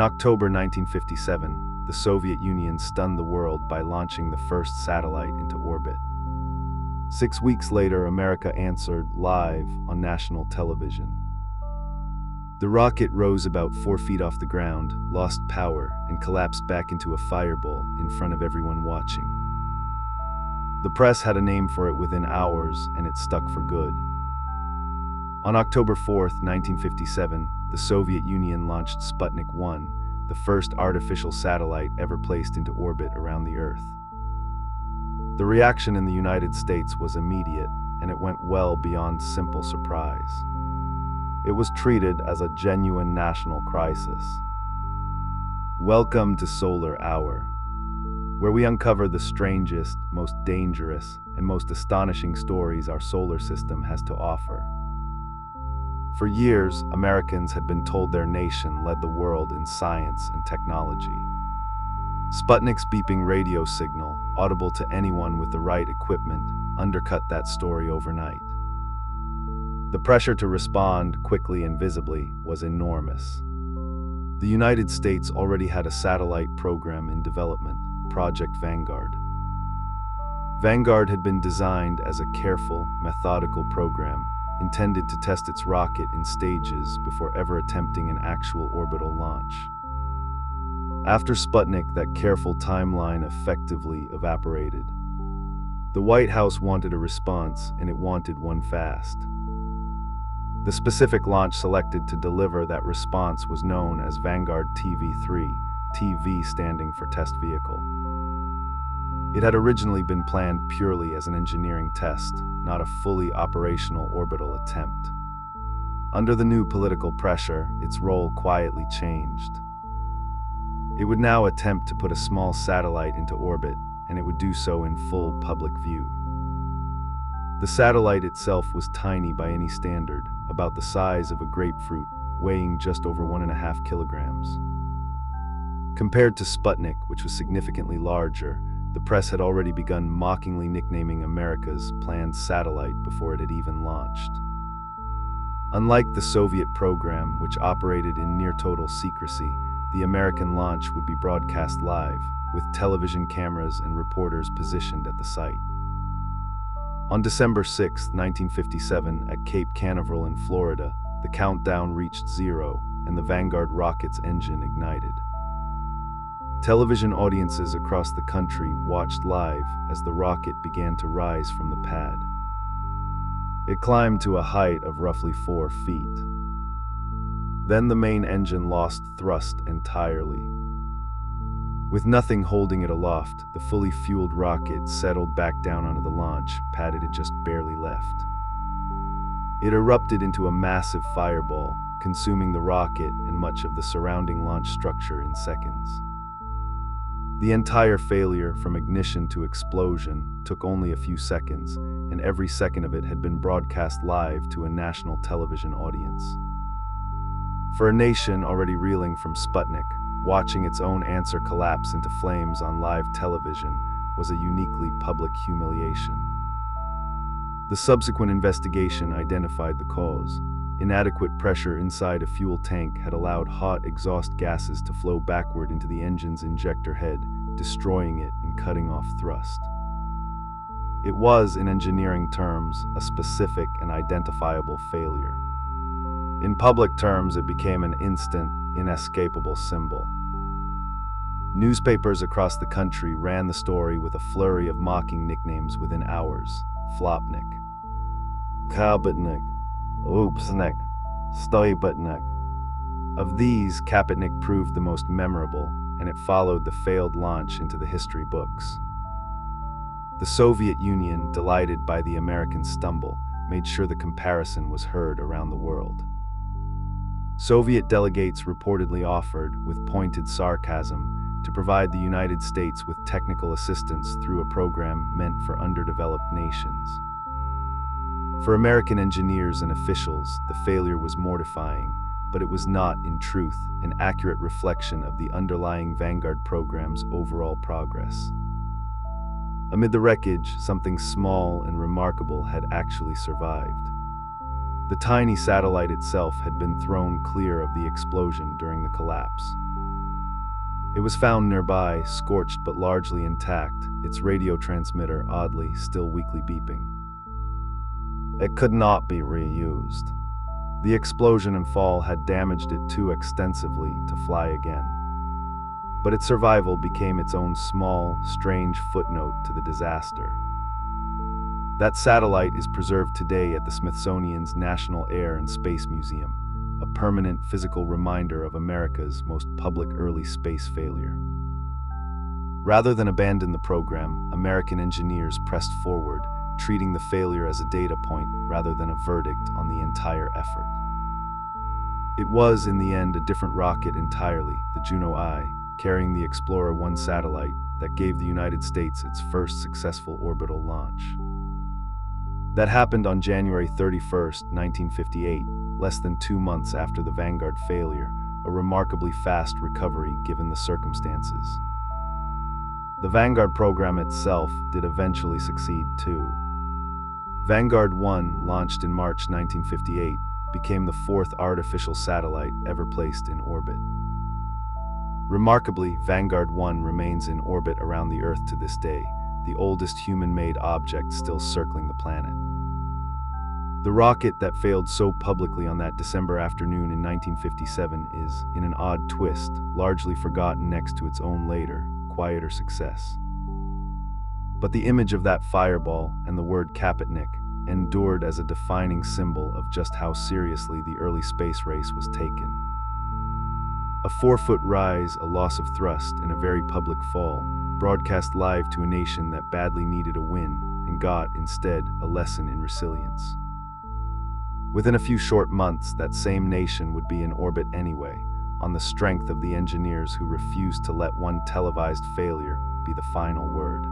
In October 1957, the Soviet Union stunned the world by launching the first satellite into orbit. 6 weeks later, America answered live on national television. The rocket rose about 4 feet off the ground, lost power, and collapsed back into a fireball in front of everyone watching. The press had a name for it within hours, and it stuck for good. On October 4, 1957, the Soviet Union launched Sputnik 1, the first artificial satellite ever placed into orbit around the Earth. The reaction in the United States was immediate, and it went well beyond simple surprise. It was treated as a genuine national crisis. Welcome to Solar Hour, where we uncover the strangest, most dangerous, and most astonishing stories our solar system has to offer. For years, Americans had been told their nation led the world in science and technology. Sputnik's beeping radio signal, audible to anyone with the right equipment, undercut that story overnight. The pressure to respond quickly and visibly was enormous. The United States already had a satellite program in development, Project Vanguard. Vanguard had been designed as a careful, methodical program intended to test its rocket in stages before ever attempting an actual orbital launch. After Sputnik, that careful timeline effectively evaporated. The White House wanted a response, and it wanted one fast. The specific launch selected to deliver that response was known as Vanguard TV-3, TV standing for Test Vehicle. It had originally been planned purely as an engineering test, not a fully operational orbital attempt. Under the new political pressure, its role quietly changed. It would now attempt to put a small satellite into orbit, and it would do so in full public view. The satellite itself was tiny by any standard, about the size of a grapefruit, weighing just over 1.5 kilograms. Compared to Sputnik, which was significantly larger, the press had already begun mockingly nicknaming America's planned satellite before it had even launched. Unlike the Soviet program, which operated in near total secrecy, the American launch would be broadcast live, with television cameras and reporters positioned at the site. On December 6, 1957, at Cape Canaveral in Florida, the countdown reached 0, and the Vanguard rocket's engine ignited. Television audiences across the country watched live as the rocket began to rise from the pad. It climbed to a height of roughly 4 feet. Then the main engine lost thrust entirely. With nothing holding it aloft, the fully fueled rocket settled back down onto the launch pad it had just barely left. It erupted into a massive fireball, consuming the rocket and much of the surrounding launch structure in seconds. The entire failure, from ignition to explosion, took only a few seconds, and every second of it had been broadcast live to a national television audience. For a nation already reeling from Sputnik, watching its own answer collapse into flames on live television was a uniquely public humiliation. The subsequent investigation identified the cause. Inadequate pressure inside a fuel tank had allowed hot exhaust gases to flow backward into the engine's injector head, destroying it and cutting off thrust. It was, in engineering terms, a specific and identifiable failure. In public terms, it became an instant, inescapable symbol. Newspapers across the country ran the story with a flurry of mocking nicknames within hours. Flopnik, Kapitnik, Oopsnik, Stoyputnik. Of these, Kapitnik proved the most memorable, and it followed the failed launch into the history books. The Soviet Union, delighted by the American stumble, made sure the comparison was heard around the world. Soviet delegates reportedly offered, with pointed sarcasm, to provide the United States with technical assistance through a program meant for underdeveloped nations. For American engineers and officials, the failure was mortifying, but it was not, in truth, an accurate reflection of the underlying Vanguard program's overall progress. Amid the wreckage, something small and remarkable had actually survived. The tiny satellite itself had been thrown clear of the explosion during the collapse. It was found nearby, scorched but largely intact, its radio transmitter, oddly, still weakly beeping. It could not be reused. The explosion and fall had damaged it too extensively to fly again. But its survival became its own small, strange footnote to the disaster. That satellite is preserved today at the Smithsonian's National Air and Space Museum, a permanent physical reminder of America's most public early space failure. Rather than abandon the program, American engineers pressed forward, treating the failure as a data point rather than a verdict on the entire effort. It was, in the end, a different rocket entirely, the Juno I, carrying the Explorer 1 satellite, that gave the United States its first successful orbital launch. That happened on January 31st, 1958, less than 2 months after the Vanguard failure, a remarkably fast recovery given the circumstances. The Vanguard program itself did eventually succeed too. Vanguard 1, launched in March 1958, became the 4th artificial satellite ever placed in orbit. Remarkably, Vanguard 1 remains in orbit around the Earth to this day, the oldest human-made object still circling the planet. The rocket that failed so publicly on that December afternoon in 1957 is, in an odd twist, largely forgotten next to its own later, quieter success. But the image of that fireball and the word Kapitnik endured as a defining symbol of just how seriously the early space race was taken. A 4-foot rise, a loss of thrust, and a very public fall, broadcast live to a nation that badly needed a win and got, instead, a lesson in resilience. Within a few short months, that same nation would be in orbit anyway, on the strength of the engineers who refused to let one televised failure be the final word.